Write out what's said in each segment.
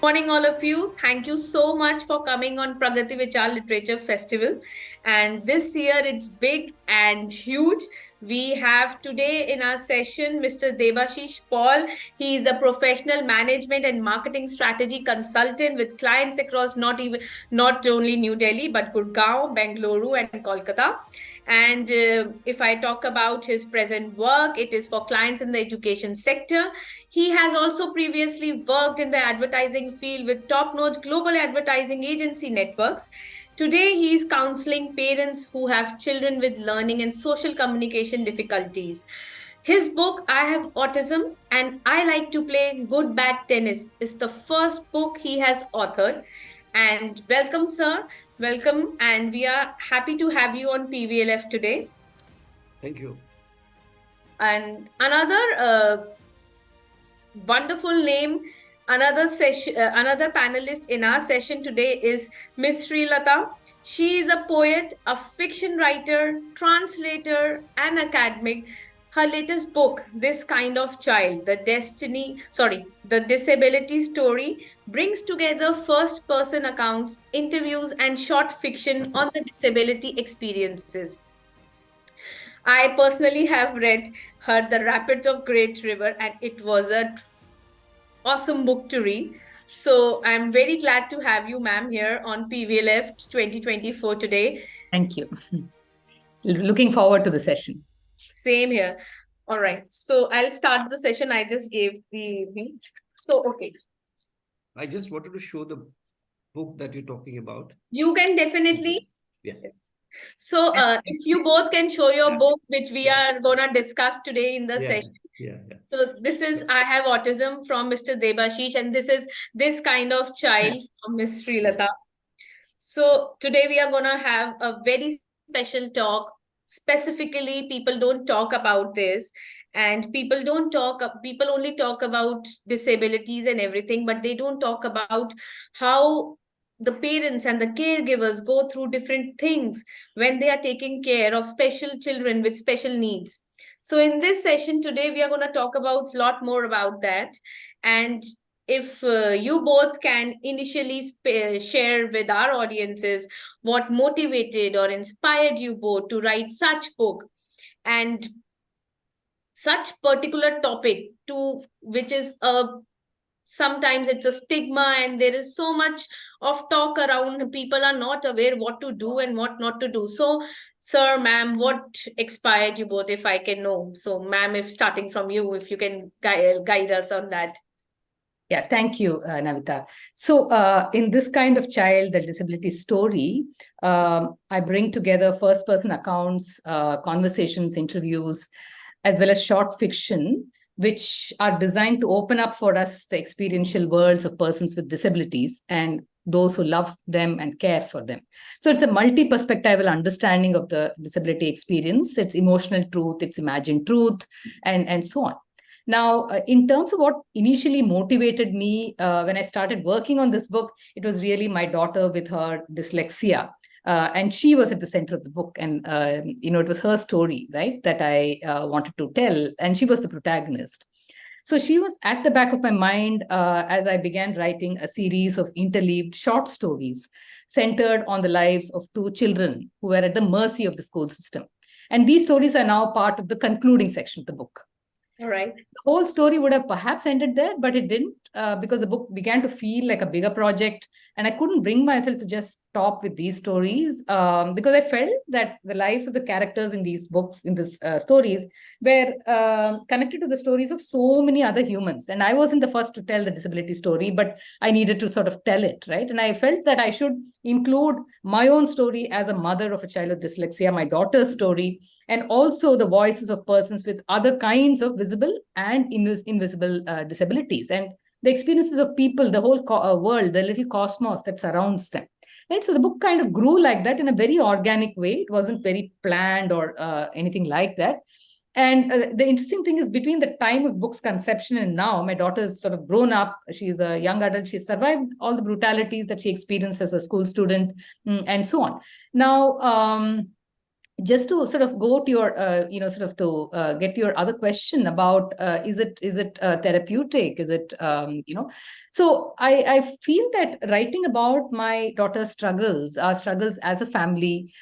morning, all of you. Thank you so much for coming on Pragati Vichar Literature Festival. And this year it's big and huge. We have today in our session Mr. Debashis Paul. He is a professional management and marketing strategy consultant with clients across not only New Delhi but Gurgaon, Bengaluru, and Kolkata. And if I talk about his present work, it is for clients in the education sector. He has also previously worked in the advertising field with top-notch global advertising agency networks. Today, he is counseling parents who have children with learning and social communication difficulties. His book, I Have Autism and I Like to Play Good Bad Tennis, is the first book he has authored. And welcome, sir. Welcome. And we are happy to have you on PVLF today. Thank you. And another wonderful name, another panelist in our session today is Miss Srilata. She is a poet, a fiction writer, translator, and academic. Her latest book, This Kind of Child, the Disability Story, brings together first-person accounts, interviews, and short fiction on the disability experiences. I personally have read her The Rapids of Great River, and it was an awesome book to read. So I'm very glad to have you, ma'am, here on PVLF 2024 today. Thank you. Looking forward to the session. Same here. All right. So I'll start the session. I just gave the link. So, okay. I just wanted to show the book that you're talking about. You can definitely. Yeah. So if you both can show your book, which we are going to discuss today in the session. Yeah. So this is I Have Autism from Mr. Debashis, and this is This Kind of Child from Miss Srilata. Yes. So today we are going to have a very special talk. Specifically, people don't talk about this, and people only talk about disabilities and everything, but they don't talk about how the parents and the caregivers go through different things when they are taking care of special children with special needs. So in this session today, we are going to talk about a lot more about that. And if you both can initially share with our audiences what motivated or inspired you both to write such book and such particular topic to which is sometimes it's a stigma, and there is so much of talk around. People are not aware what to do and what not to do. So sir, ma'am, what inspired you both, if I can know? So ma'am, if starting from you, if you can guide us on that. Yeah, thank you, Navita. So in This Kind of Child, the disability story, I bring together first-person accounts, conversations, interviews, as well as short fiction, which are designed to open up for us the experiential worlds of persons with disabilities and those who love them and care for them. So it's a multi-perspectival understanding of the disability experience, its emotional truth, its imagined truth, and so on. Now, in terms of what initially motivated me when I started working on this book, it was really my daughter with her dyslexia. And she was at the center of the book. And, it was her story, right, that I wanted to tell. And she was the protagonist. So she was at the back of my mind as I began writing a series of interleaved short stories centered on the lives of two children who were at the mercy of the school system. And these stories are now part of the concluding section of the book. All right. The whole story would have perhaps ended there, but it didn't because the book began to feel like a bigger project. And I couldn't bring myself to just stop with these stories because I felt that the lives of the characters in these books, in these stories, were connected to the stories of so many other humans. And I wasn't the first to tell the disability story, but I needed to sort of tell it, right? And I felt that I should include my own story as a mother of a child with dyslexia, my daughter's story, and also the voices of persons with other kinds of visible and invisible disabilities, and the experiences of people, the whole world, the little cosmos that surrounds them. Right? So the book kind of grew like that in a very organic way. It wasn't very planned or anything like that. And the interesting thing is, between the time of book's conception and now, my daughter is sort of grown up. She's a young adult. She's survived all the brutalities that she experienced as a school student, and so on. Now, just to sort of go to your, sort of to get your other question about, is it therapeutic? Is it, so I feel that writing about my daughter's struggles, our struggles as a family,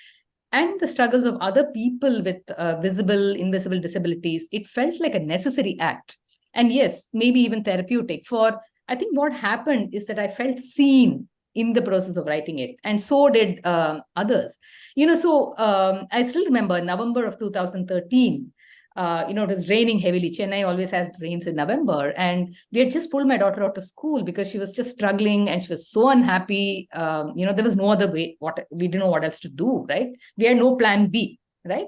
and the struggles of other people with visible, invisible disabilities, it felt like a necessary act. And yes, maybe even therapeutic. For I think what happened is that I felt seen in the process of writing it, and so did others. So I still remember November of 2013. It was raining heavily. Chennai always has rains in November. And we had just pulled my daughter out of school because she was just struggling and she was so unhappy. There was no other way. We didn't know what else to do, right? We had no plan B, right?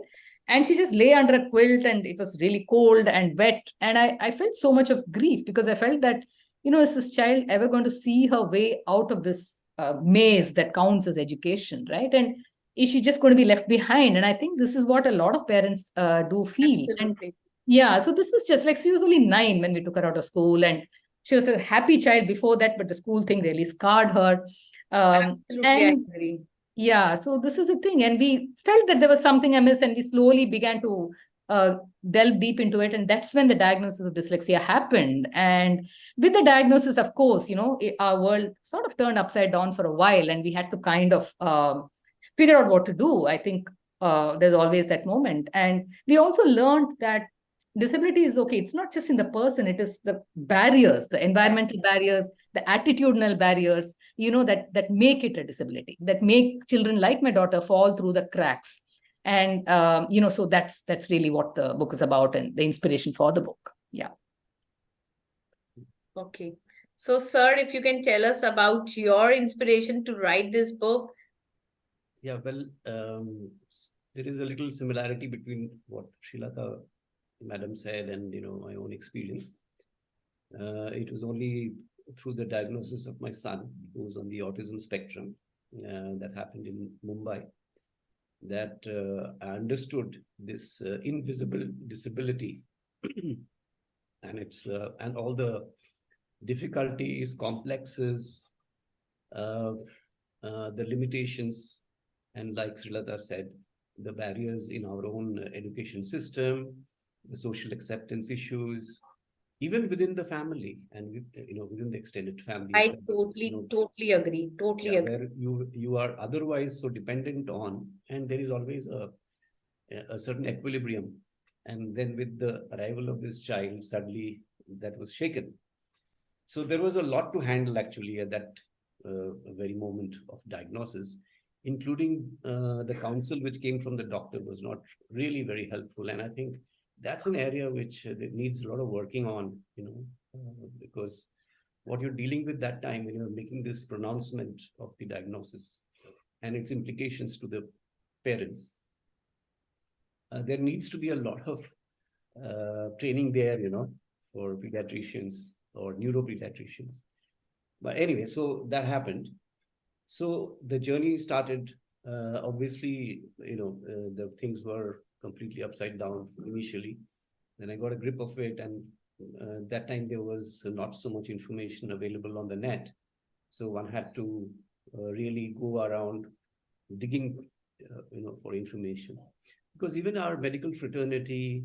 And she just lay under a quilt and it was really cold and wet. And I felt so much of grief because I felt that, is this child ever going to see her way out of this maze that counts as education, right? And is she just going to be left behind? And I think this is what a lot of parents do feel. And Absolutely. yeah, so this was just like, she was only 9 when we took her out of school, and she was a happy child before that, but the school thing really scarred her. Absolutely, I And agree. yeah, so this is the thing. And we felt that there was something amiss, and we slowly began to delve deep into it. And that's when the diagnosis of dyslexia happened. And with the diagnosis, of course, our world sort of turned upside down for a while, and we had to kind of figure out what to do. I think there's always that moment. And we also learned that disability is okay. It's not just in the person, it is the barriers, the environmental barriers, the attitudinal barriers, that make it a disability, that make children like my daughter fall through the cracks. And so that's really what the book is about, and the inspiration for the book. Yeah. Okay. So, sir, if you can tell us about your inspiration to write this book. Yeah, well, there is a little similarity between what Srilata madam said and my own experience. It was only through the diagnosis of my son, who was on the autism spectrum, that happened in Mumbai, that I understood this invisible disability and and all the difficulties, complexes, the limitations, and like Srilata said, the barriers in our own education system, the social acceptance issues, even within the family and within the extended family as I well. totally agree. Totally Yeah, agree. where you are otherwise so dependent on, and there is always a certain equilibrium, and then with the arrival of this child, suddenly that was shaken. So there was a lot to handle actually at that very moment of diagnosis, including the counsel which came from the doctor was not really very helpful. And I think that's an area which that needs a lot of working on, because what you're dealing with that time when you're making this pronouncement of the diagnosis and its implications to the parents, there needs to be a lot of training there, for pediatricians or neuropediatricians. But anyway, so that happened. So the journey started. Obviously, the things were completely upside down initially. Then I got a grip of it, and that time there was not so much information available on the net. So one had to really go around digging, for information, because even our medical fraternity,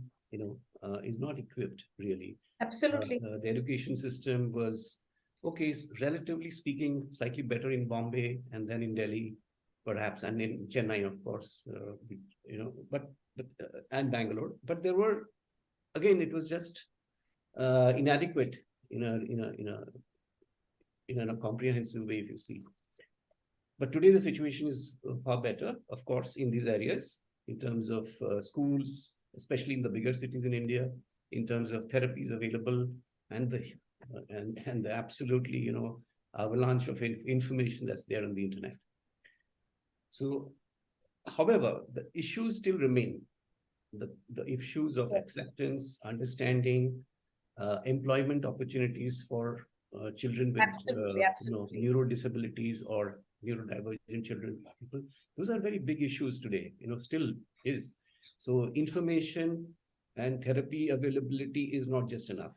is not equipped really. Absolutely. The education system was okay, relatively speaking, slightly better in Bombay and then in Delhi, perhaps, and in Chennai, of course, but and Bangalore. But there were, again, it was just inadequate in a comprehensive way, if you see. But today the situation is far better, of course, in these areas, in terms of schools, especially in the bigger cities in India, in terms of therapies available, and the absolutely avalanche of information that's there on the internet. So, however, the issues still remain. The issues of acceptance, understanding, employment opportunities for children with Absolutely. neuro disabilities or neurodivergent children, people, those are very big issues today, still is. So information and therapy availability is not just enough.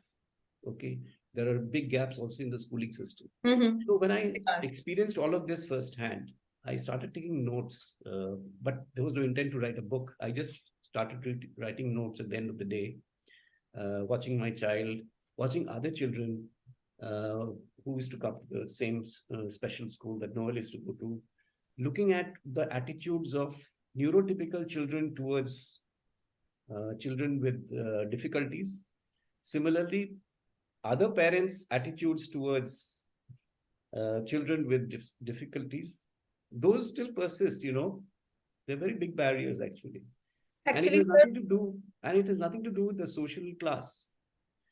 Okay, there are big gaps also in the schooling system. Mm-hmm. So when I experienced all of this firsthand, I started taking notes, but there was no intent to write a book. I just started writing notes at the end of the day, watching my child, watching other children who used to come to the same special school that Noel used to go to, looking at the attitudes of neurotypical children towards children with difficulties. Similarly, other parents' attitudes towards children with difficulties, those still persist, they're very big barriers actually. And it Actually, has sir, nothing to do, and it has nothing to do with the social class.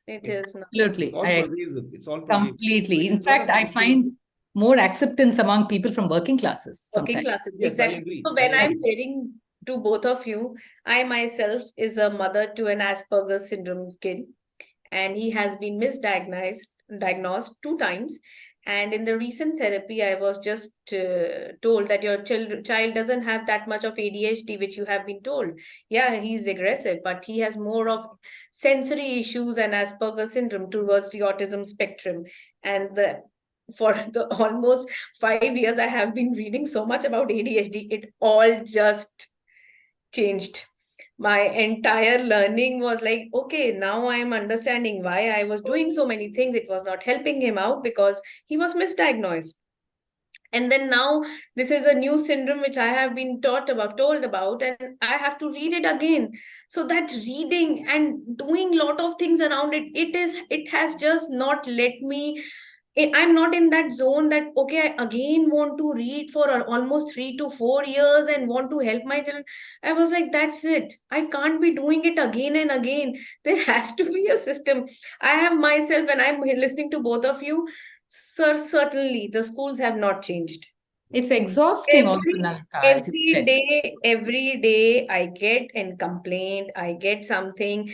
it It, is not. it's Absolutely. all I pervasive. It's all pervasive. So completely. it In is not fact, an I issue. find more acceptance among people from working classes Working sometimes. classes, Yes, I exactly. agree. So I when I'm agree. sharing to both of you, I myself is a mother to an Asperger's syndrome kid, and he has been diagnosed 2 times. And in the recent therapy, I was just told that your child doesn't have that much of ADHD, which you have been told. Yeah, he's aggressive, but he has more of sensory issues and Asperger's syndrome towards the autism spectrum. And for the almost 5 years, I have been reading so much about ADHD. It all just changed. My entire learning was like, okay, now I am understanding why I was doing so many things. It was not helping him out because he was misdiagnosed. And then now this is a new syndrome which I have been told about, and I have to read it again. So that reading and doing lot of things around it, it has just not let me. I'm not in that zone that, okay, I again want to read for almost 3 to 4 years and want to help my children. I was like, that's it. I can't be doing it again and again. There has to be a system. I have myself, and I'm listening to both of you. Sir, certainly the schools have not changed. It's exhausting also, Every Navita, as you every said. day, every day I get a complaint, I get something.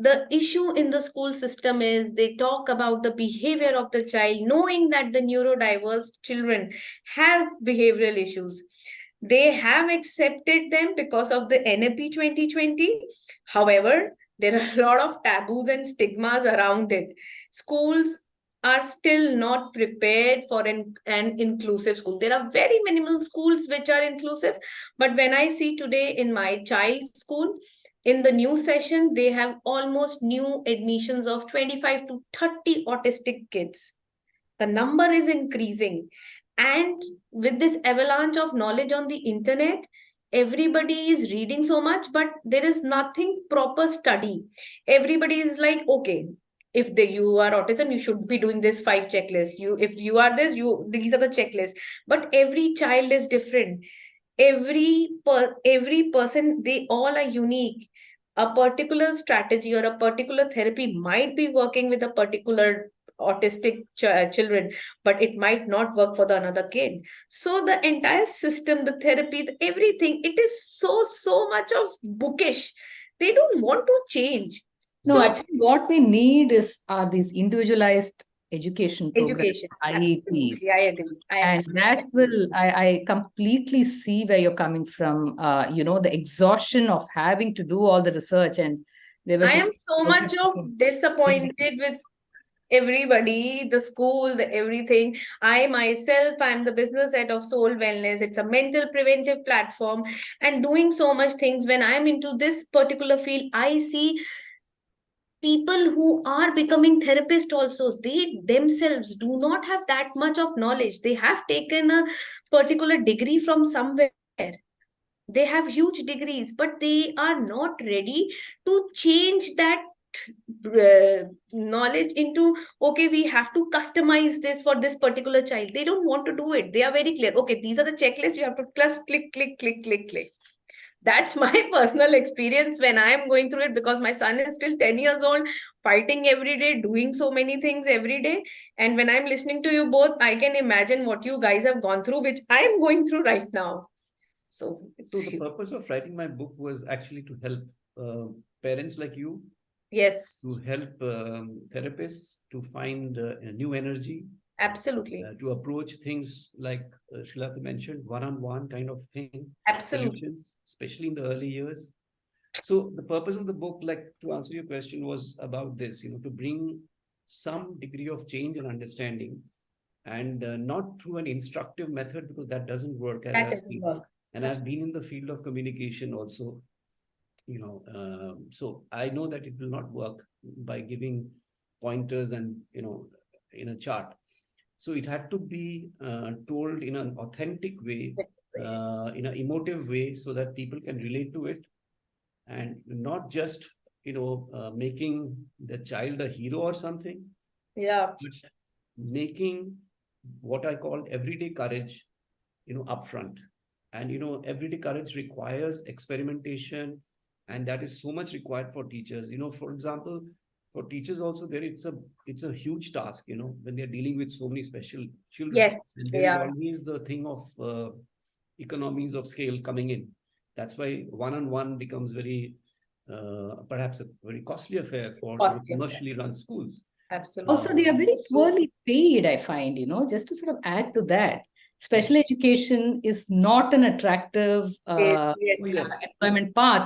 The issue in the school system is they talk about the behavior of the child, knowing that the neurodiverse children have behavioral issues. They have accepted them because of the NAP 2020. However, there are a lot of taboos and stigmas around it. Schools are still not prepared for an inclusive school. There are very minimal schools which are inclusive, but when I see today in my child's school, in the new session, they have almost new admissions of 25 to 30 autistic kids. The number is increasing. And with this avalanche of knowledge on the internet, everybody is reading so much, but there is nothing proper study. Everybody is like, okay, if you are autism, you should be doing this 5 checklists. If you are this, these are the checklists. But every child is different. Every person, they all are unique. A particular strategy or a particular therapy might be working with a particular autistic children, but it might not work for the another kid. So the entire system, the therapy, everything, it is so much of bookish. They don't want to change. No, I So think what we need are these individualized education programs, education, IEPs. absolutely, I agree. I And that will, I completely see where you're coming from. The exhaustion of having to do all the research, and there was I just am so much of disappointed with everybody, the school, the everything. I myself, I'm the business head of Soul Wellness. It's a mental preventive platform, and doing so much things. When I'm into this particular field, I see people who are becoming therapists also, they themselves do not have that much of knowledge. They have taken a particular degree from somewhere. They have huge degrees, but they are not ready to change that knowledge into, okay, we have to customize this for this particular child. They don't want to do it. They are very clear, okay, these are the checklists, you have to just click click click click click. That's my personal experience when I am going through it, because my son is still 10 years old, fighting every day, doing so many things every day. And when I'm listening to you both, I can imagine what you guys have gone through, which I am going through right now. So So it's the purpose of writing my book was actually to help parents like you, yes, to help therapists to find new energy, absolutely, to approach things like Srilata mentioned, one-on-one kind of thing, absolutely. solutions, especially in the early years. So the purpose of the book, like to answer your question, was about this, to bring some degree of change and understanding and not through an instructive method, because that doesn't work, as That I've doesn't seen. work. And I've been in the field of communication also, so I know that it will not work by giving pointers and, in a chart. So it had to be told in an authentic way, in an emotive way, so that people can relate to it, and not just, making the child a hero or something, Yeah. but making what I call everyday courage, upfront. And, everyday courage requires experimentation, and that is so much required for teachers. For example, for teachers also, it's a huge task, when they're dealing with so many special children. Yes, And there they is are. always the thing of economies of scale coming in. That's why one-on-one becomes perhaps a very costly affair for Costly. commercially run schools. Absolutely. Also, they are very So poorly paid, I find, just to sort of add to that. Special education is not an attractive Yes. oh, yes. employment path,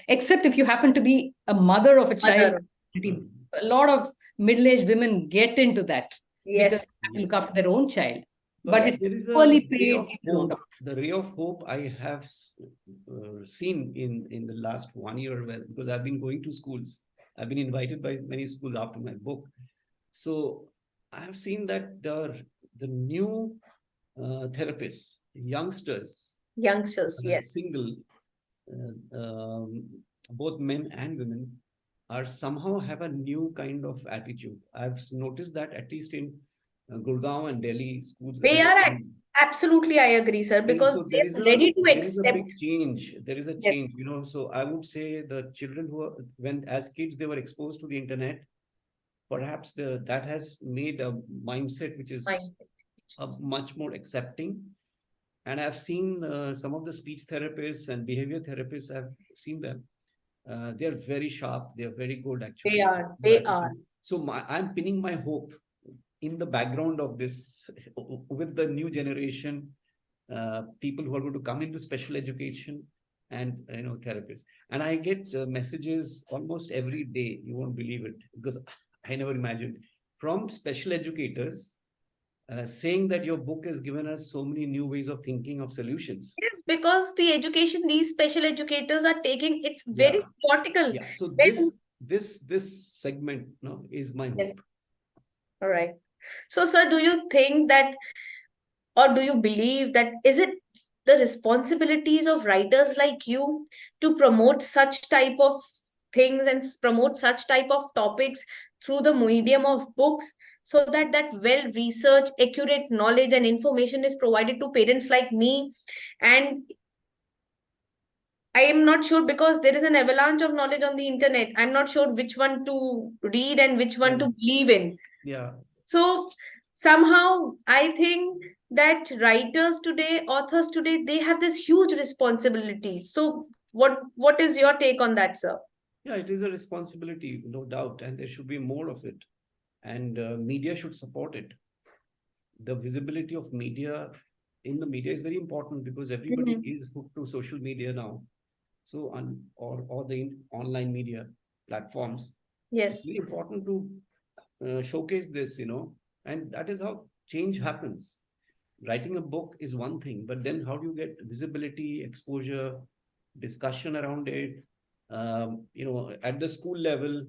except if you happen to be a mother of a child. Mother. A lot of middle-aged women get into that because Yes. they have to look Yes. after their own child. But But it's there is a poorly ray paid. of hope. The ray of hope I have seen in the last 1 year, because I've been going to schools. I've been invited by many schools after my book. So I have seen that the new therapists, youngsters, Youngsters, yes. single, uh, um, both men and women, are somehow have a new kind of attitude. I've noticed that at least in Gurgaon and Delhi schools. They are absolutely, I agree, sir, And because so they're ready to there is a accept. big change. There is a Yes. change, So I would say the children who are, when as kids they were exposed to the internet, perhaps that has made a mindset which is Fine. much more accepting. And I've seen some of the speech therapists and behavior therapists. I've seen them. They're very sharp. They're very good, They actually. are. They are. So I'm pinning my hope in the background of this with the new generation, people who are going to come into special education and therapists. And I get messages almost every day. You won't believe it, because I never imagined, from special educators saying that your book has given us so many new ways of thinking of solutions. Yes, because the education these special educators are taking, it's Yeah. very theoretical. Yeah. So When- this segment, is my Yes. hope. All right. So, sir, do you think that, or do you believe that, is it the responsibilities of writers like you to promote such type of things and promote such type of topics through the medium of books, so that that well researched, accurate knowledge and information is provided to parents like me? And I am not sure, because there is an avalanche of knowledge on the internet. I'm not sure which one to read and which one to believe in. Yeah. So somehow I think that writers today, authors today, they have this huge responsibility. So what is your take on that, sir? Yeah, it is a responsibility, no doubt, and there should be more of it. And media should support it. The visibility of media in the media is very important, because everybody is hooked to social media now. So, or the online media platforms. Yes. It's very important to showcase this, and that is how change happens. Writing a book is one thing, but then how do you get visibility, exposure, discussion around it, at the school level?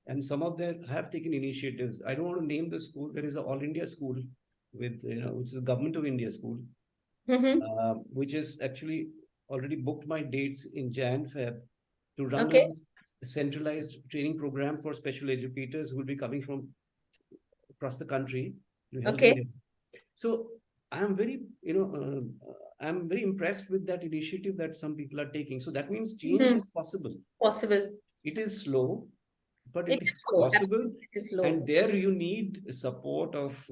And some of them have taken initiatives. I don't want to name the school. There is an All India school with, which is a Government of India school, which is actually already booked my dates in Jan, Feb, to run Okay. a centralized training program for special educators who will be coming from across the country to help Okay. them. So I'm very, I'm very impressed with that initiative that some people are taking. So that means change is possible. Possible. It is slow, but it It is is slow. possible. It is slow. And there you need support of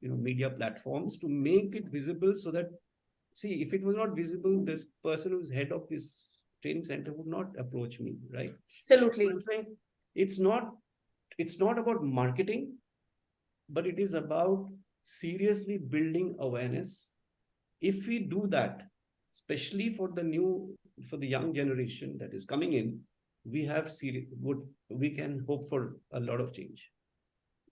media platforms to make it visible, so that, see, if it was not visible, this person who's head of this training center would not approach me, right? Absolutely. So I'm saying it's not about marketing, but it is about seriously building awareness. If we do that, especially for the young generation that is coming in, we can hope for a lot of change.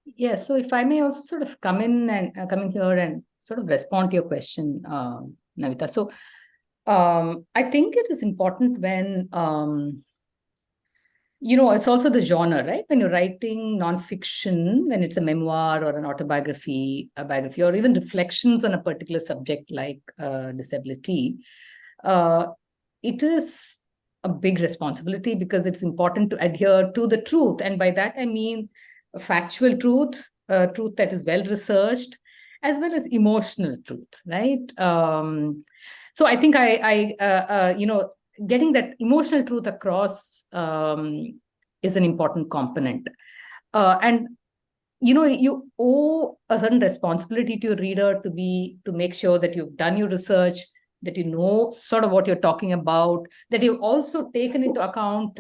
Yeah, so if I may also sort of come in here and sort of respond to your question, Navita. So I think it is important when it's also the genre, right? When you're writing nonfiction, when it's a memoir or an autobiography, a biography, or even reflections on a particular subject like disability, uh, it is a big responsibility because it's important to adhere to the truth. And by that, I mean factual truth, truth that is well researched, as well as emotional truth, right? So I think getting that emotional truth across is an important component. And you owe a certain responsibility to your reader to make sure that you've done your research, that you know sort of what you're talking about, that you've also taken into account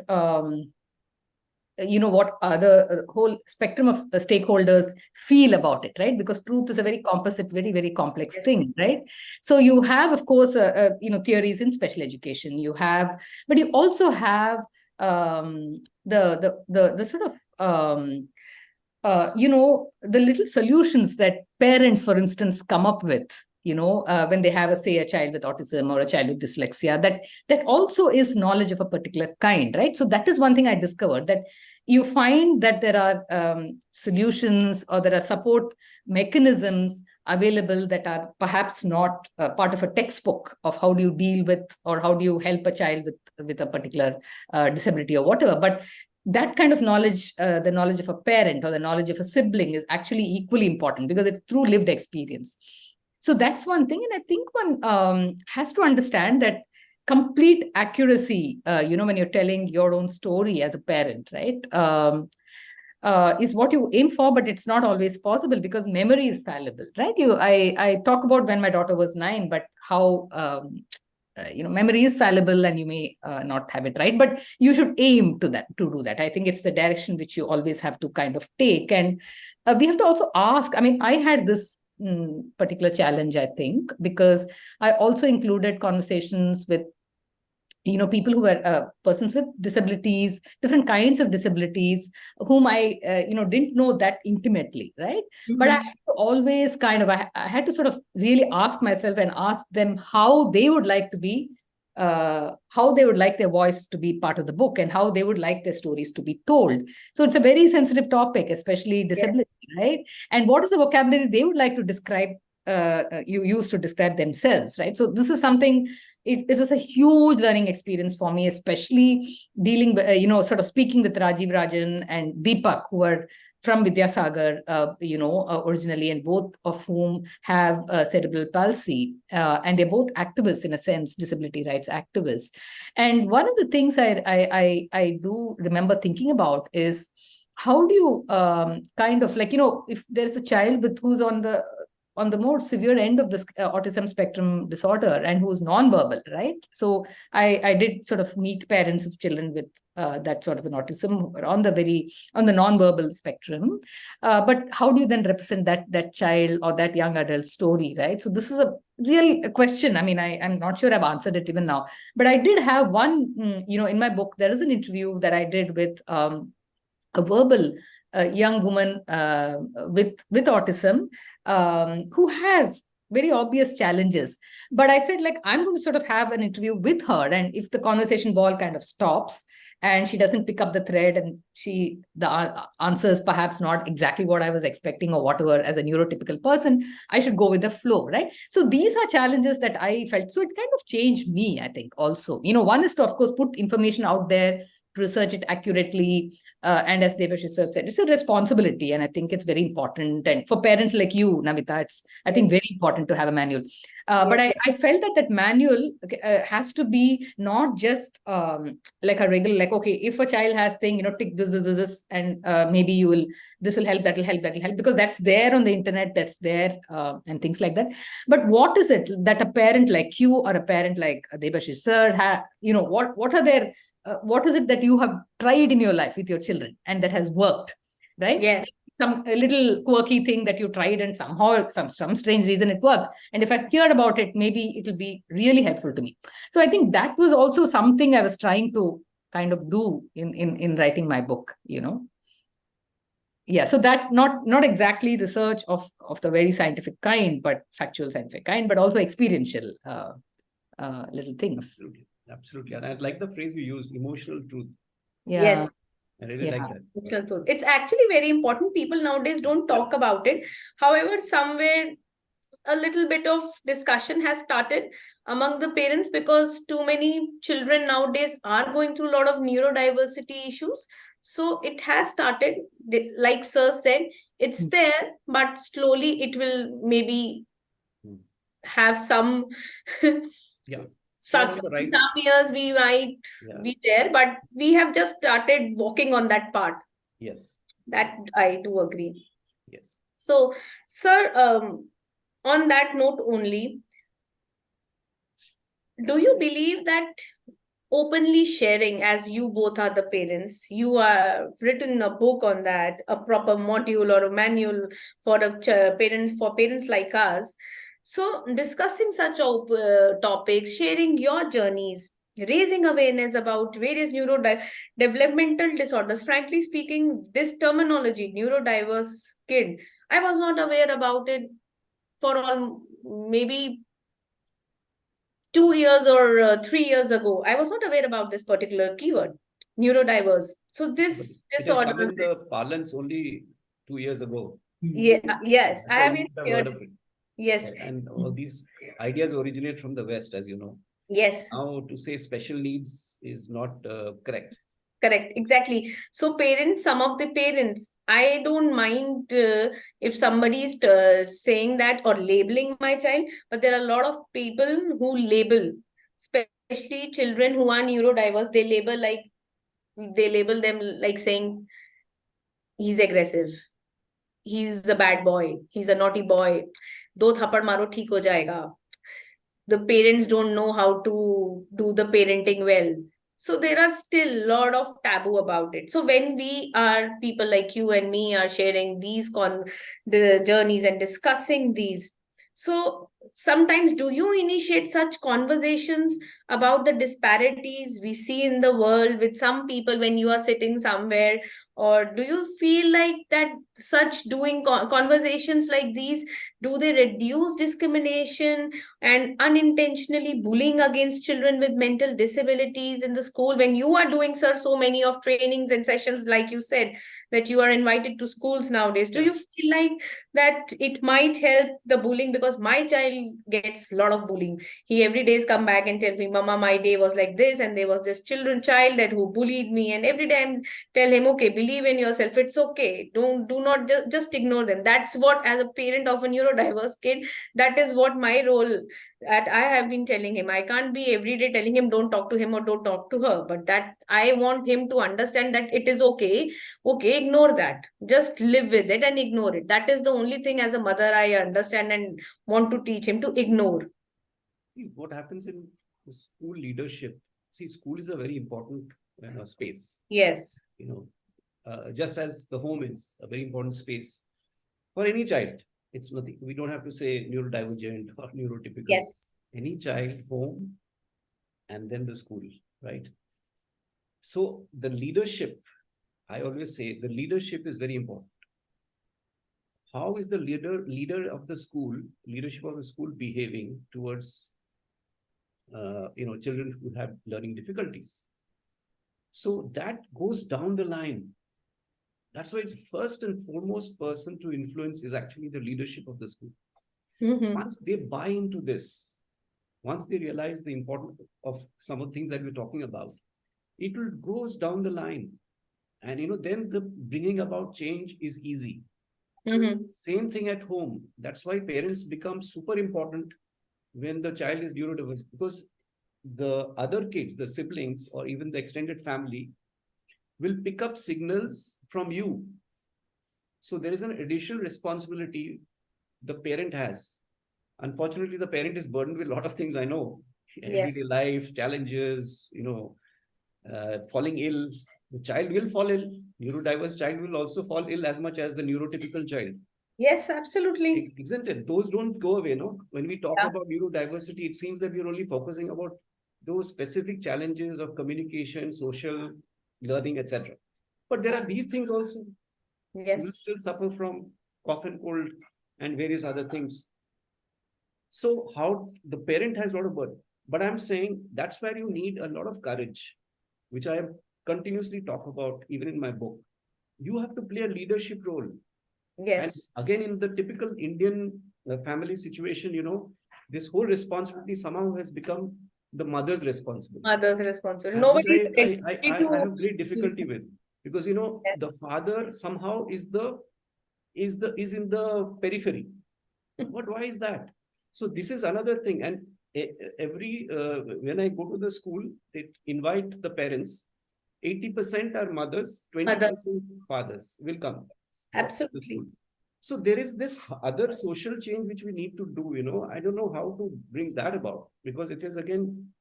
what the whole spectrum of stakeholders feel about it, right? Because truth is a very composite, very, very complex thing, right? So you have, of course, theories in special education. But you also have the sort of the little solutions that parents, for instance, come up with, when they have a child with autism or a child with dyslexia, that also is knowledge of a particular kind, right? So that is one thing I discovered, that you find that there are solutions or there are support mechanisms available that are perhaps not part of a textbook of how do you deal with or how do you help a child with a particular disability or whatever. But that kind of knowledge, the knowledge of a parent or the knowledge of a sibling, is actually equally important because it's through lived experience. So that's one thing. And I think one has to understand that complete accuracy, when you're telling your own story as a parent, right, is what you aim for, but it's not always possible because memory is fallible, right? I talk about when my daughter was 9, but how memory is fallible and you may not have it right, but you should aim to do that. I think it's the direction which you always have to kind of take. And we have to also ask, I mean, I had this particular challenge, I think, because I also included conversations with people who were persons with disabilities, different kinds of disabilities, whom I didn't know that intimately, right? But I had to always I had to sort of really ask myself and ask them how they would like to be, how they would like their voice to be part of the book and how they would like their stories to be told. So it's a very sensitive topic, especially disability, right? And what is the vocabulary they would like to describe, you use to describe themselves, right? So this is something, it was a huge learning experience for me, especially dealing with, sort of speaking with Rajiv Rajan and Deepak, who are from Vidyasagar, originally, and both of whom have cerebral palsy. And they're both activists, in a sense, disability rights activists. And one of the things I do remember thinking about is, how do you kind of if there's a child who's on the more severe end of this autism spectrum disorder and who's nonverbal, right? So I did sort of meet parents of children with that sort of an autism on the nonverbal spectrum. But how do you then represent that child or that young adult story, right? So this is a real question. I mean, I'm not sure I've answered it even now, but I did have one, in my book, there is an interview that I did with a verbal young woman with autism, who has very obvious challenges. But I said, I'm going to sort of have an interview with her, and if the conversation ball kind of stops and she doesn't pick up the thread and the answer is perhaps not exactly what I was expecting or whatever, as a neurotypical person, I should go with the flow, right? So these are challenges that I felt. So it kind of changed me, I think, also. One is to, of course, put information out there, research it accurately. And as Debashis said, it's a responsibility. And I think it's very important. And for parents like you, Namita, it's, I think, very important to have a manual. But I felt that manual has to be not just like a regular, okay, if a child has thing, tick this, and maybe this will help, that'll help, because that's there on the internet, that's there, and things like that. But what is it that a parent like you or a parent like Debashis sir, what are their what is it that you have tried in your life with your children and that has worked, right? Yes. A little quirky thing that you tried and somehow, some strange reason it worked. And if I hear about it, maybe it will be really helpful to me. So I think that was also something I was trying to kind of do in writing my book, Yeah, so that not exactly research of the very scientific kind, but factual scientific kind, but also experiential little things. Absolutely. Absolutely. And I like the phrase you used, emotional truth. Yeah. Yes. I really like that. Emotional truth. It's actually very important. People nowadays don't talk about it. However, somewhere a little bit of discussion has started among the parents, because too many children nowadays are going through a lot of neurodiversity issues. So it has started, like sir said, it's there, but slowly it will maybe Hmm. have some Yeah. success. the In right. some years we might Yeah. be there, but we have just started walking on that path. Yes. That I do agree. Yes. So, sir, on that note only, do you believe that openly sharing, as you both are the parents, you are written a book on that, a proper module or a manual for a parent, for parents like us, so discussing such topics, sharing your journeys, raising awareness about various developmental disorders. Frankly speaking, this terminology, neurodiverse kid, I was not aware about it for all, maybe 2 years or 3 years ago. I was not aware about this particular keyword, neurodiverse. So But this it has come disorder, in the parlance only 2 years ago. yeah, yes, I That's why you haven't would have heard heard. of it. Yes, Right? And all these ideas originate from the West, as you know. yes, Now, to say special needs is not correct. correct, exactly. So parents, some of the parents, I don't mind if somebody is saying that or labeling my child, but there are a lot of people who label, especially children who are neurodiverse. They label them like saying he's aggressive, he's a bad boy, he's a naughty boy, दो थप्पड़ मारो ठीक हो जाएगा. The parents don't know how to do the parenting well. So there are still a lot of taboo about it. So when we are, people like you and me are sharing these the journeys and discussing these, so sometimes do you initiate such conversations about the disparities we see in the world with some people when you are sitting somewhere, or do you feel like that such doing conversations like these, do they reduce discrimination and unintentionally bullying against children with mental disabilities in the school? When you are doing, sir, so many of trainings and sessions, like you said, that you are invited to schools nowadays, do you feel like that it might help the bullying? Because my child gets a lot of bullying. He every day come back and tells me, mama, my day was like this, and there was this child that who bullied me, and every day I tell him, okay, believe in yourself, it's okay, do not just ignore them. That's what, as a parent of a neurodiverse kid, that is what my role, that I have been telling him. I can't be every day telling him don't talk to him or don't talk to her, but that I want him to understand that it is okay. Okay, ignore that. Just live with it and ignore it. That is the only thing as a mother I understand and want to teach him to ignore. See, what happens in the school leadership? See, school is a very important space. Yes. Just as the home is a very important space for any child. It's nothing. We don't have to say neurodivergent or neurotypical. Yes. Any child, home, and then the school, right? So the leadership, I always say the leadership is very important. How is the leader of the school, leadership of the school behaving towards children who have learning difficulties? So that goes down the line. That's why it's first and foremost person to influence is actually the leadership of the school. Mm-hmm. Once they buy into this, once they realize the importance of some of the things that we're talking about, it will goes down the line. And then the bringing about change is easy. Mm-hmm. Same thing at home. That's why parents become super important when the child is neurodiverse, because the other kids, the siblings, or even the extended family will pick up signals from you. So there is an additional responsibility the parent has. Unfortunately, the parent is burdened with a lot of things. I know, everyday life challenges, falling ill. The child will fall ill. Neurodiverse child will also fall ill as much as the neurotypical child. Yes, absolutely. Isn't it? Those don't go away, no? When we talk Yeah. about neurodiversity, it seems that we're only focusing about those specific challenges of communication, social learning, etc. But there are these things also. You will Yes. still suffer from cough and cold and various other things. So how the parent has a lot of burden. But I'm saying that's where you need a lot of courage, which I have continuously talk about even in my book. You have to play a leadership role. And Yes. again, in the typical Indian family situation, this whole responsibility somehow has become the mother's responsibility, Mother's responsibility. which Nobody's I ready to have great difficulty with, because the yes. father somehow is in the periphery. But why is that? So this is another thing. And every when I go to the school, they invite the parents. 80% are mothers, Mothers. 20% fathers will come to the Absolutely. school. So there is this other social change which we need to do. I don't know how to bring that about, because it is again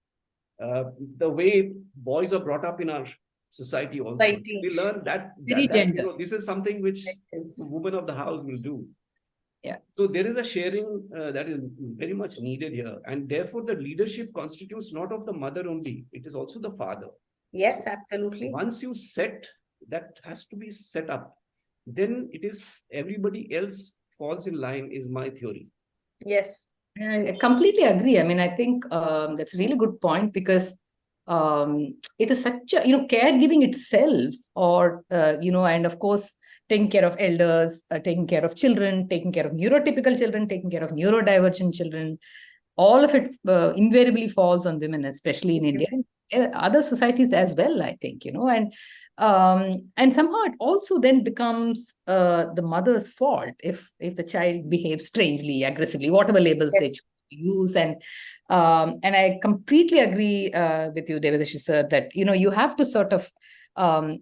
the way boys are brought up in our society also. Society. They learn Very gender. this is something which the Yes. woman of the house will do. Yeah. So there is a sharing that is very much needed here. And therefore, the leadership constitutes not of the mother only, it is also the father. Yes, So absolutely. once you set, that has to be set up, then it is everybody else falls in line, is my theory. Yes. I completely agree. I mean, I think that's a really good point, because it is such a, caregiving itself, or, and of course, taking care of elders, taking care of children, taking care of neurotypical children, taking care of neurodivergent children, all of it invariably falls on women, especially in India, and other societies as well, I think, and somehow it also then becomes the mother's fault if the child behaves strangely, aggressively, whatever labels Yes. they choose to use. And I completely agree with you, Devadashi sir, that you have to sort of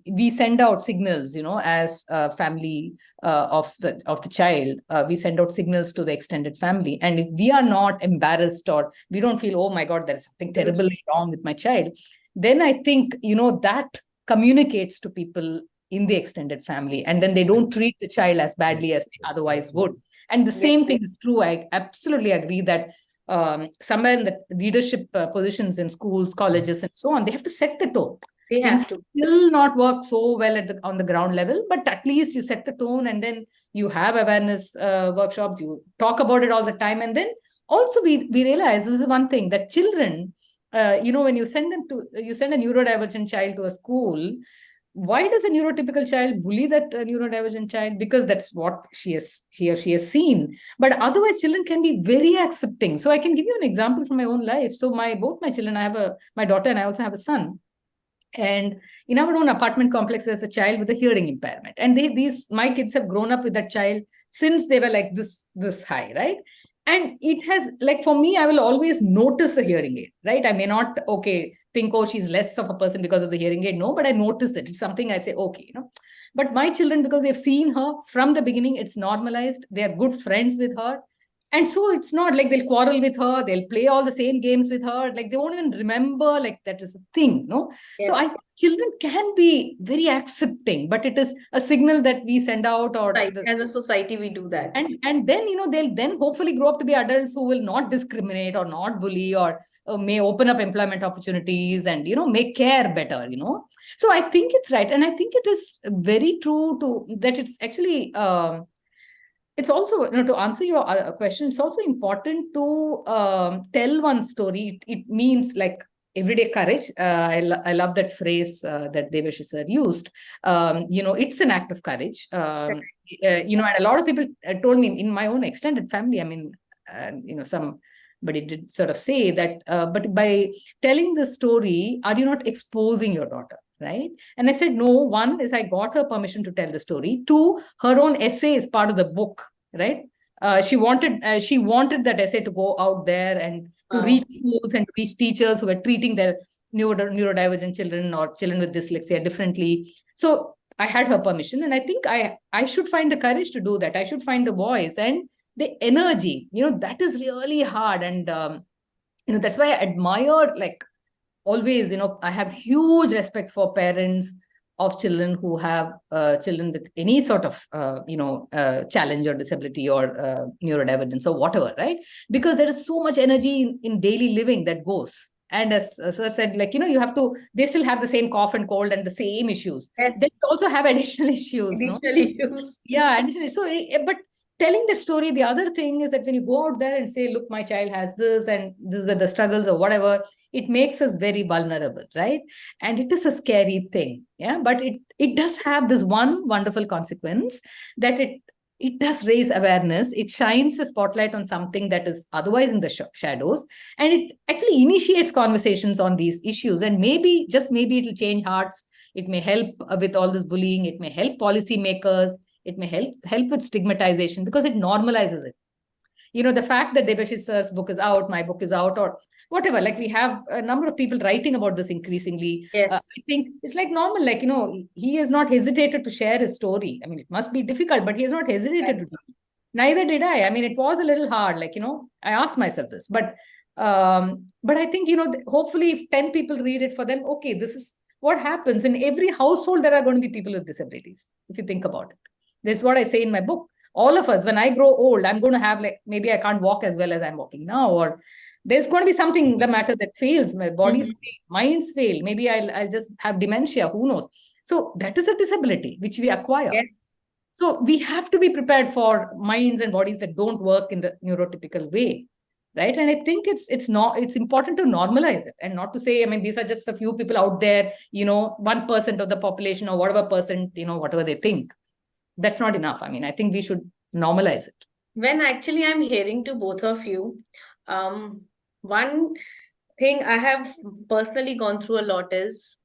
we send out signals, as a family of the child. We send out signals to the extended family, and if we are not embarrassed, or we don't feel, oh my God, there's something terribly wrong with my child, then I think that communicates to people in the extended family, and then they don't treat the child as badly as they otherwise would. And the Yes. same thing is true. I absolutely agree that somewhere in the leadership positions in schools, colleges, and so on, they have to set the tone. They Things have to. will not work so well on the ground level, but at least you set the tone, and then you have awareness workshops, you talk about it all the time. And then also we realize this is one thing, that children, when you send a neurodivergent child to a school, why does a neurotypical child bully that neurodivergent child? Because that's what he or she has seen. But otherwise, children can be very accepting. So I can give you an example from my own life. So both my children, I have my daughter, and I also have a son. And in our own apartment complex, there's a child with a hearing impairment, and my kids have grown up with that child since they were like this high, right? And it has, like, for me, I will always notice the hearing aid, right? I may not think, oh, she's less of a person because of the hearing aid. No, but I notice it. It's something I say, okay, But my children, because they've seen her from the beginning, it's normalized. They are good friends with her. And so it's not like they'll quarrel with her, they'll play all the same games with her, like they won't even remember like that is a thing, no? So I Yes. think children can be very accepting, but it is a signal that we send out, or Right. As a society, we do that. and then they'll then hopefully grow up to be adults who will not discriminate or not bully, or may open up employment opportunities, and make care better. So I think it's right, and I think it is very true to that. It's actually it's also, to answer your question, it's also important to tell one story. It means like everyday courage. I love that phrase that Debashis sir used. It's an act of courage. And a lot of people told me in my own extended family, I mean, somebody did sort of say that, but by telling the story, are you not exposing your daughter? Right. And I said, no, one is I got her permission to tell the story. Two, her own essay is part of the book, right? She wanted that essay to go out there and to reach schools and reach teachers who were treating their neurodivergent children or children with dyslexia differently. So I had her permission, and I think I should find the courage to do that. I should find the voice and the energy. That is really hard, and that's why I admire, like, always, I have huge respect for parents of children who have children with any sort of challenge or disability or neurodivergence or whatever, right? Because there is so much energy in daily living that goes, And as Sir said, like, you have to, they still have the same cough and cold and the same issues. Yes. They also have additional issues. Additional issues. Yeah, additional. So, but telling the story, the other thing is that when you go out there and say, look, my child has this and these are the struggles or whatever, it makes us very vulnerable, right? And it is a scary thing. Yeah, but it does have this one wonderful consequence, that it does raise awareness. It shines a spotlight on something that is otherwise in the shadows, and it actually initiates conversations on these issues. And maybe, just maybe, it will change hearts. It may help with all this bullying. It may help policymakers. It may help with stigmatization, because it normalizes it. The fact that Debashis sir's book is out, my book is out, or whatever, like, we have a number of people writing about this increasingly. Yes. I think it's like normal, like, he has not hesitated to share his story. I mean, it must be difficult, but he has not hesitated to do it. Neither did I. I mean, it was a little hard, like, I asked myself this, but I think, hopefully if 10 people read it, for them, okay, this is what happens. In every household, there are going to be people with disabilities, if you think about it. This is what I say in my book. All of us, when I grow old, I'm going to have, like, maybe I can't walk as well as I'm walking now, or there's going to be something the matter that fails. My body's fail, minds fail. Maybe I'll just have dementia. Who knows? So that is a disability which we acquire. Yes. So we have to be prepared for minds and bodies that don't work in the neurotypical way, right? And I think it's important to normalize it, and not to say, I mean, these are just a few people out there, 1% of the population, or whatever percent, whatever they think. That's not enough. I mean, I think we should normalize it. When actually I'm hearing to both of you, one thing I have personally gone through a lot is,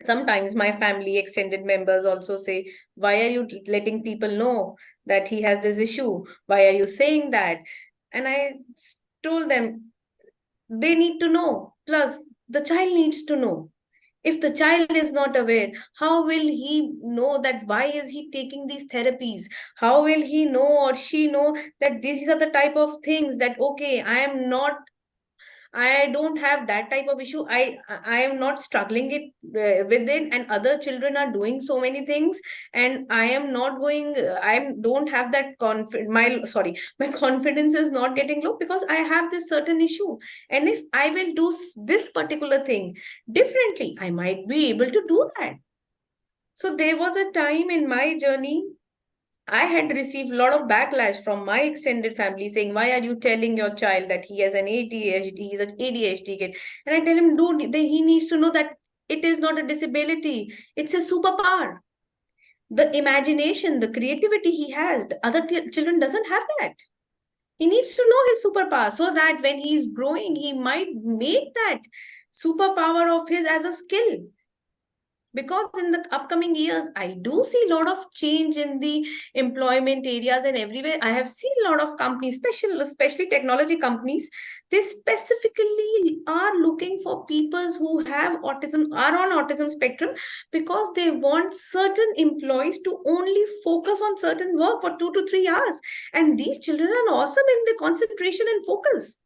sometimes my family, extended members also say, why are you letting people know that he has this issue? Why are you saying that? And I told them, they need to know. Plus, the child needs to know. If the child is not aware, how will he know that why is he taking these therapies? How will he know, or she know, that these are the type of things that, okay, I don't have that type of issue. I am not struggling it with it, and other children are doing so many things, and I am not going. I don't have that my confidence is not getting low because I have this certain issue. And if I will do this particular thing differently, I might be able to do that. So there was a time in my journey I had received a lot of backlash from my extended family saying, why are you telling your child that he has an ADHD, he's an ADHD kid? And I tell him, dude, he needs to know that it is not a disability, it's a superpower. The imagination, the creativity he has, the other children doesn't have that. He needs to know his superpower so that when he's growing, he might make that superpower of his as a skill. Because in the upcoming years, I do see a lot of change in the employment areas and everywhere. I have seen a lot of companies, especially technology companies, they specifically are looking for people who have autism, are on autism spectrum, because they want certain employees to only focus on certain work for 2 to 3 hours. And these children are awesome in the concentration and focus.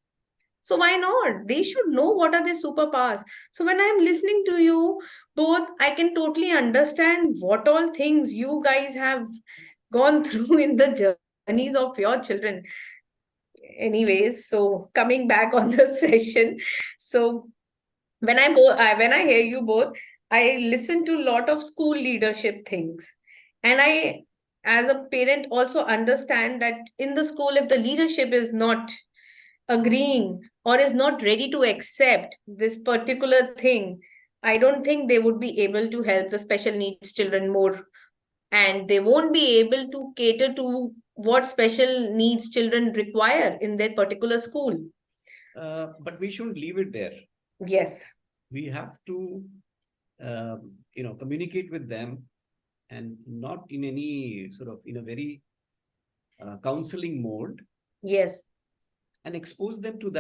So why not? They should know what are their superpowers. So when I'm listening to you both, I can totally understand what all things you guys have gone through in the journeys of your children. Anyways, so coming back on the session, so when I hear you both, I listen to a lot of school leadership things, and I, as a parent, also understand that in the school, if the leadership is not agreeing or is not ready to accept this particular thing, I don't think they would be able to help the special needs children more, and they won't be able to cater to what special needs children require in their particular school. But we shouldn't leave it there. Yes. We have to, communicate with them, and not in any sort of, in a very counseling mode. Yes. And expose them to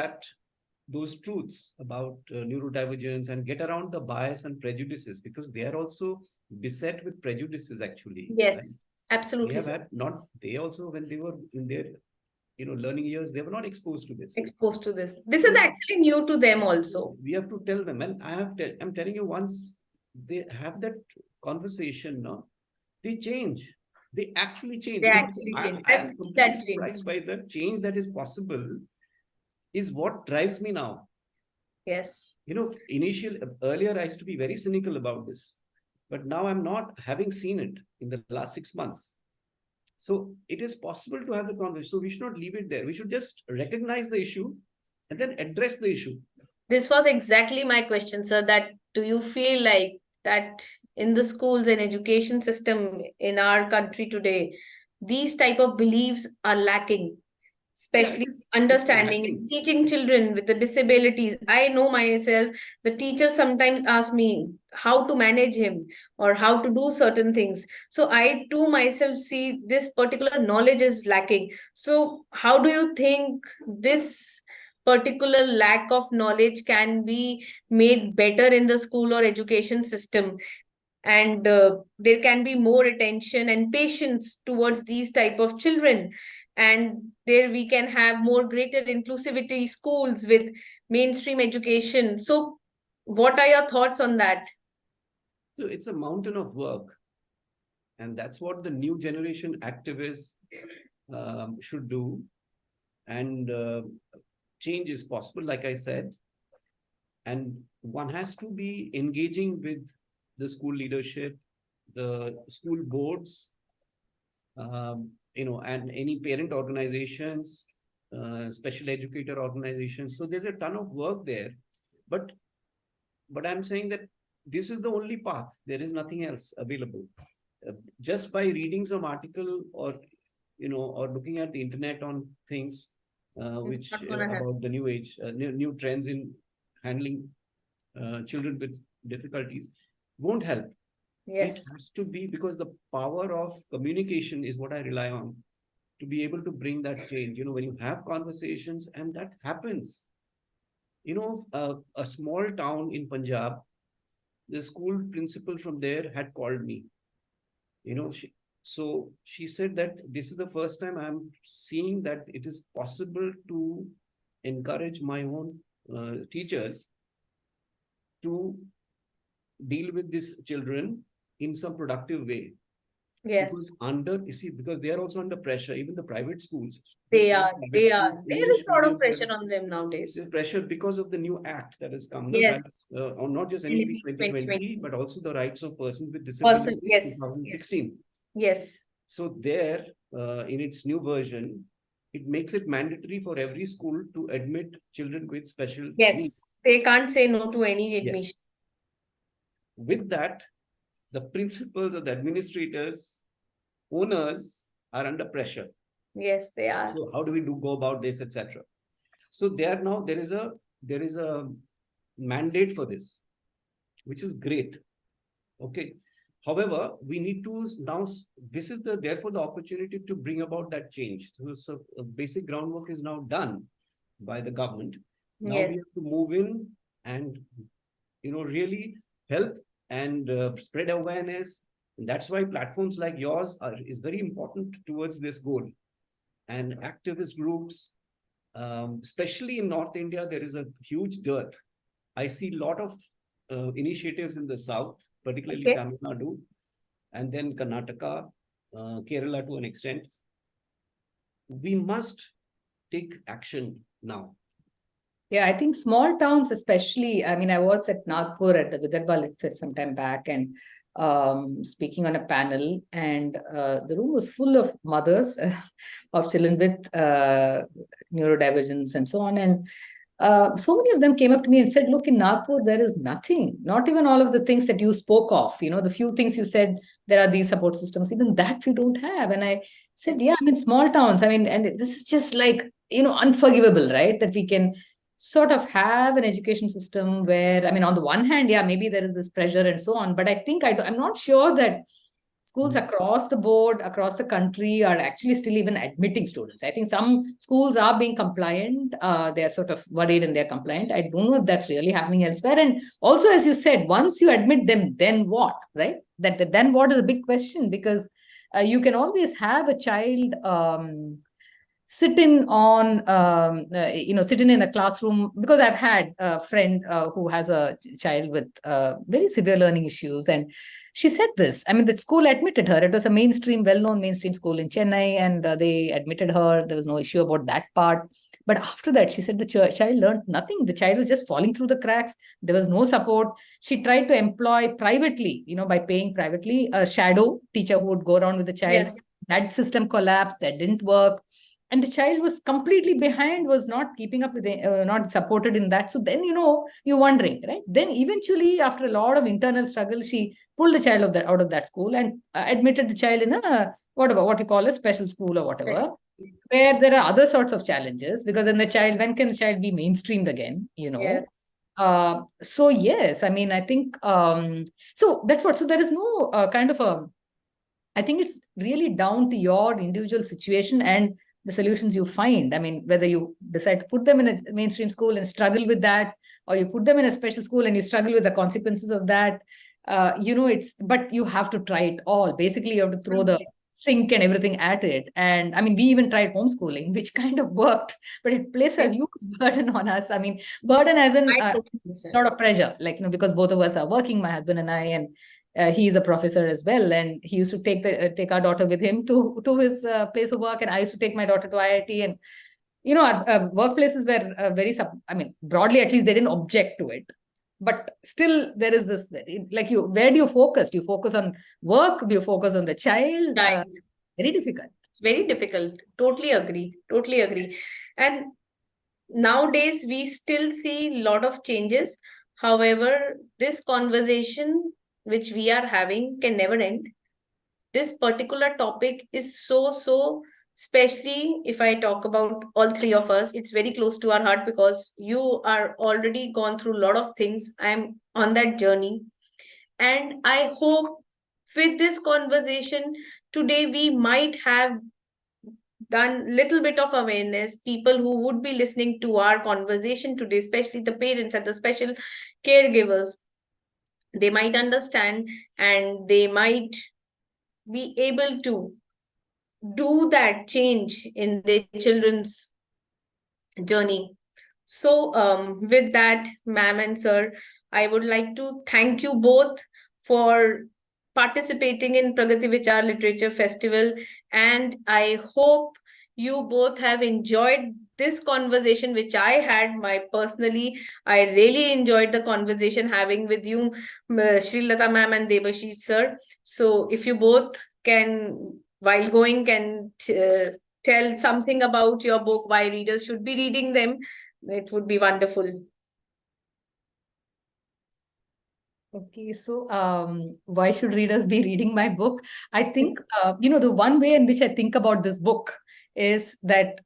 those truths about neurodivergence, and get around the bias and prejudices, because they are also beset with prejudices actually. Yes, right? absolutely. They also, when they were in their learning years, they were not exposed to this. This is actually new to them also. We have to tell them, and I'm telling you, once they have that conversation, they change. They actually change. They actually change. I am completely surprised by the change that is possible, is what drives me now. Yes. Earlier I used to be very cynical about this, but now I'm not, having seen it in the last 6 months. So it is possible to have the conversation. So we should not leave it there. We should just recognize the issue and then address the issue. This was exactly my question, sir. That do you feel like that in the schools and education system in our country today, these type of beliefs are lacking, Yeah, especially it's understanding and lacking. teaching children with the disabilities? I know myself, the teachers sometimes ask me how to manage him or how to do certain things. So I too myself see this particular knowledge is lacking. So how do you think this particular lack of knowledge can be made better in the school or education system, and there can be more attention and patience towards these type of children, and there we can have more greater inclusivity schools with mainstream education? So what are your thoughts on that? So it's a mountain of work. And that's what the new generation activists should do. And change is possible, like I said. And one has to be engaging with the school leadership, the school boards, and any parent organizations, special educator organizations. So there's a ton of work there. But I'm saying that this is the only path. There is nothing else available. Just by reading some article, or looking at the internet on things, It's which not gonna happen. about the new age, new trends in handling children with difficulties, won't help. It Yes. has to be, because the power of communication is what I rely on to be able to bring that change. When you have conversations, and that happens. A small town in Punjab, the school principal from there had called me. So she said that this is the first time I'm seeing that it is possible to encourage my own teachers to deal with these children in some productive way. Yes, Because they are also under pressure, even the private schools. they Just like are. private They are. schools, There English is a lot of medium pressure private on them nowadays. There's pressure because of the new act that has come, Yes. or not just NEP NEP 2020, 2020. but also the Rights of Persons with Person. Disabilities Yes. 2016. Yes. So there, in its new version, it makes it mandatory for every school to admit children with special needs. Yes. They can't say no to any admission. Yes. With that, the principals or the administrators, owners are under pressure. Yes, they are. So how do we go about this, etc.? So there is a mandate for this, which is great. Okay. However, we need to now, this is therefore the opportunity to bring about that change. So basic groundwork is now done by the government. Now Yes. we have to move in and, really help and spread awareness. And that's why platforms like yours is very important towards this goal. And activist groups, especially in North India, there is a huge dearth. I see a lot of initiatives in the south, particularly Okay. Tamil Nadu, and then Karnataka, Kerala to an extent. We must take action now. Yeah, I think small towns, especially. I mean, I was at Nagpur at the Vidarbha Lit Fest some time back, and speaking on a panel, and the room was full of mothers of children with neurodivergence and so on. And so many of them came up to me and said, look, in Nagpur, there is nothing, not even all of the things that you spoke of. The few things you said, there are these support systems, even that we don't have. And I said, yeah, I mean, small towns. I mean, and this is just like, unforgivable, right? That we can sort of have an education system where, I mean, on the one hand, yeah, maybe there is this pressure and so on, but I think I'm not sure that schools across the board, across the country are actually still even admitting students. I think some schools are being compliant. They're sort of worried and they're compliant. I don't know if that's really happening elsewhere. And also, as you said, once you admit them, then what, right? That then what is a big question, because you can always have a child sit in on, sit in a classroom, because I've had a friend who has a child with very severe learning issues. And she said this, I mean, the school admitted her. It was a well-known mainstream school in Chennai, and they admitted her. There was no issue about that part. But after that, she said the child learned nothing. The child was just falling through the cracks. There was no support. She tried to employ privately, by paying privately, a shadow teacher who would go around with the child. Yes. That system collapsed. That didn't work. And the child was completely behind, was not keeping up with not supported in that. So then, you're wondering, right? Then eventually, after a lot of internal struggle, she pulled the child out of that school and admitted the child in a what you call a special school or whatever, where there are other sorts of challenges, because then when can the child be mainstreamed again, Yes. So yes, I mean, I think so that's what. So there is no kind of a, I think it's really down to your individual situation and the solutions you find. I mean, whether you decide to put them in a mainstream school and struggle with that, or you put them in a special school and you struggle with the consequences of that, but you have to try it all. Basically, you have to throw the sink and everything at it. And I mean, we even tried homeschooling, which kind of worked, but it placed a huge burden on us. I mean, burden as in I a totally understand. lot of pressure, because both of us are working, my husband and I, and he's a professor as well, and he used to take our daughter with him to his place of work, and I used to take my daughter to IIT. And our workplaces were I mean, broadly at least they didn't object to it, but still there is this, like, where do you focus? Do you focus on work? Do you focus on the child? Right. Very difficult. It's very difficult. Totally agree. Totally agree. And nowadays we still see a lot of changes. However, this conversation which we are having can never end. This particular topic is so, especially if I talk about all three of us, it's very close to our heart because you are already gone through a lot of things. I'm on that journey. And I hope with this conversation today, we might have done little bit of awareness. People who would be listening to our conversation today, especially the parents and the special caregivers, they might understand and they might be able to do that change in their children's journey. So, with that, ma'am and sir, I would like to thank you both for participating in Pragati Vichar Literature Festival, and I hope you both have enjoyed this conversation, which I had my personally. I really enjoyed the conversation having with you, Srilata ma'am and Debashis sir. So, if you both can, while going, can tell something about your book, why readers should be reading them, it would be wonderful. Okay, so why should readers be reading my book? I think, the one way in which I think about this book is that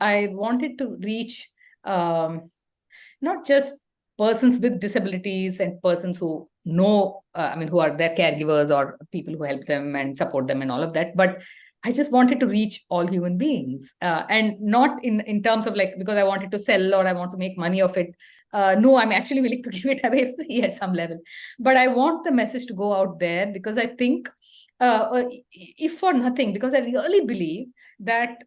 I wanted to reach not just persons with disabilities and persons who know, who are their caregivers or people who help them and support them and all of that, but I just wanted to reach all human beings, and not in terms of, like, because I wanted to sell or I want to make money of it. No, I'm actually willing to give it away free at some level. But I want the message to go out there, because I think, if for nothing, because I really believe that,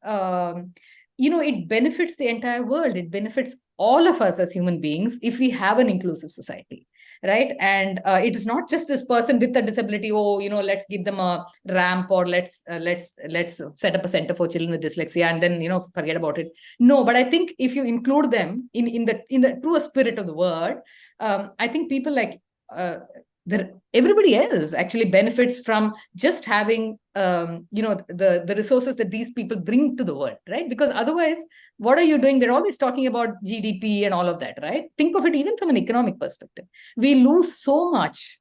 it benefits the entire world. It benefits all of us as human beings if we have an inclusive society, right? And it is not just this person with a disability. Oh, let's give them a ramp, or let's set up a center for children with dyslexia, and then forget about it. No, but I think if you include them in the true spirit of the word, I think people like everybody else actually benefits from just having the resources that these people bring to the world, right? Because otherwise, what are you doing? We're always talking about GDP and all of that, right? Think of it even from an economic perspective. We lose so much.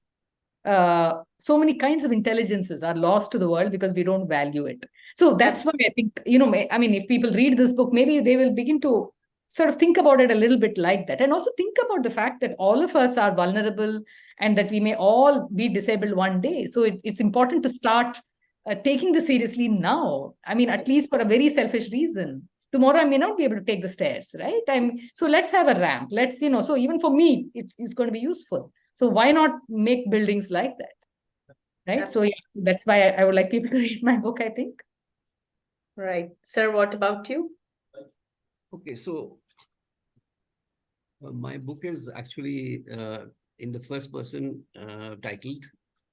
So many kinds of intelligences are lost to the world because we don't value it. So that's why I think, if people read this book, maybe they will begin to sort of think about it a little bit like that. And also think about the fact that all of us are vulnerable and that we may all be disabled one day. So it's important to start taking this seriously now. At least for a very selfish reason. Tomorrow I may not be able to take the stairs, right? So let's have a ramp. Let's, so even for me, it's going to be useful. So why not make buildings like that? Right. Absolutely. So yeah, that's why I would like people to read my book, I think. Right. Sir, what about you? Okay, so my book is actually in the first person titled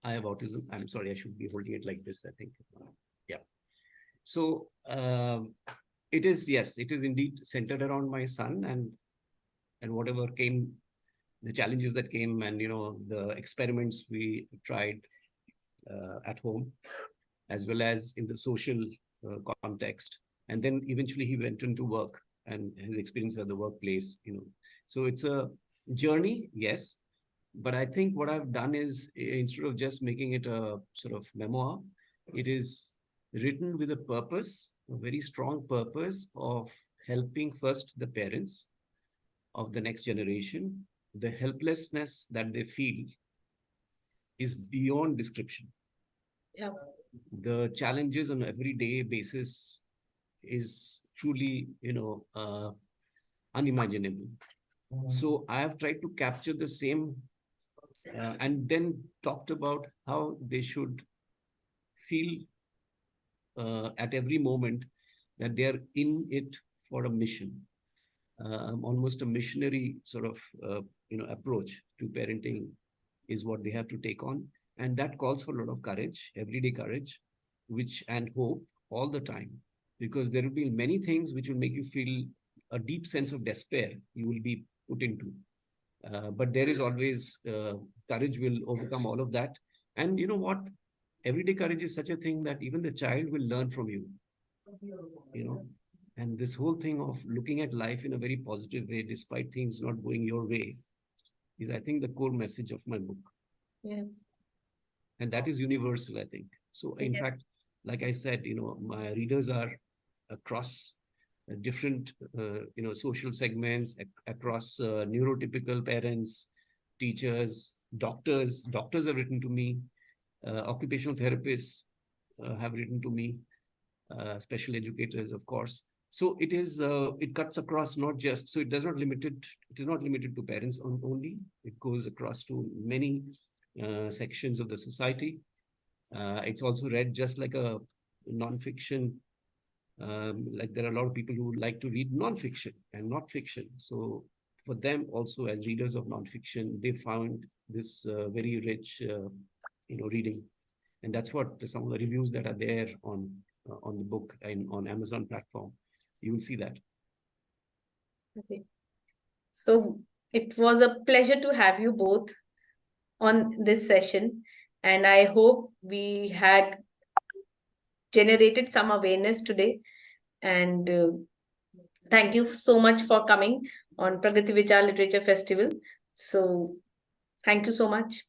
I Have Autism. I'm sorry, I should be holding it like this, I think. Yeah. So it is, yes, it is indeed centered around my son and whatever came, the challenges that came, and the experiments we tried at home, as well as in the social context. And then eventually he went into work and his experience at the workplace. So it's a journey, yes. But I think what I've done is, instead of just making it a sort of memoir, it is written with a purpose, a very strong purpose of helping first the parents of the next generation. The helplessness that they feel is beyond description. Yeah. The challenges on an everyday basis is truly, unimaginable. So I have tried to capture the same and then talked about how they should feel at every moment that they are in it for a mission, almost a missionary sort of approach to parenting is what they have to take on, and that calls for a lot of courage, everyday courage, which and hope all the time, because there will be many things which will make you feel a deep sense of despair you will be put into, but there is always courage will overcome all of that. And you know what, everyday courage is such a thing that even the child will learn from you. And this whole thing of looking at life in a very positive way despite things not going your way is, I think, the core message of my book. Yeah. And that is universal, I think. So in fact, like I said, my readers are across different social segments, across neurotypical parents, teachers, doctors have written to me, occupational therapists have written to me, special educators, of course. So it cuts across, not just, so it is not limited to parents only. It goes across to many sections of the society. It's also read just like a non-fiction. Like there are a lot of people who like to read non-fiction and not fiction. So for them also, as readers of non-fiction, they found this very rich, reading. And that's what some of the reviews that are there on the book and on Amazon platform, you will see that. Okay. So it was a pleasure to have you both on this session, and I hope we had generated some awareness today. And thank you so much for coming on Pragati Vichar Literature Festival. So thank you so much.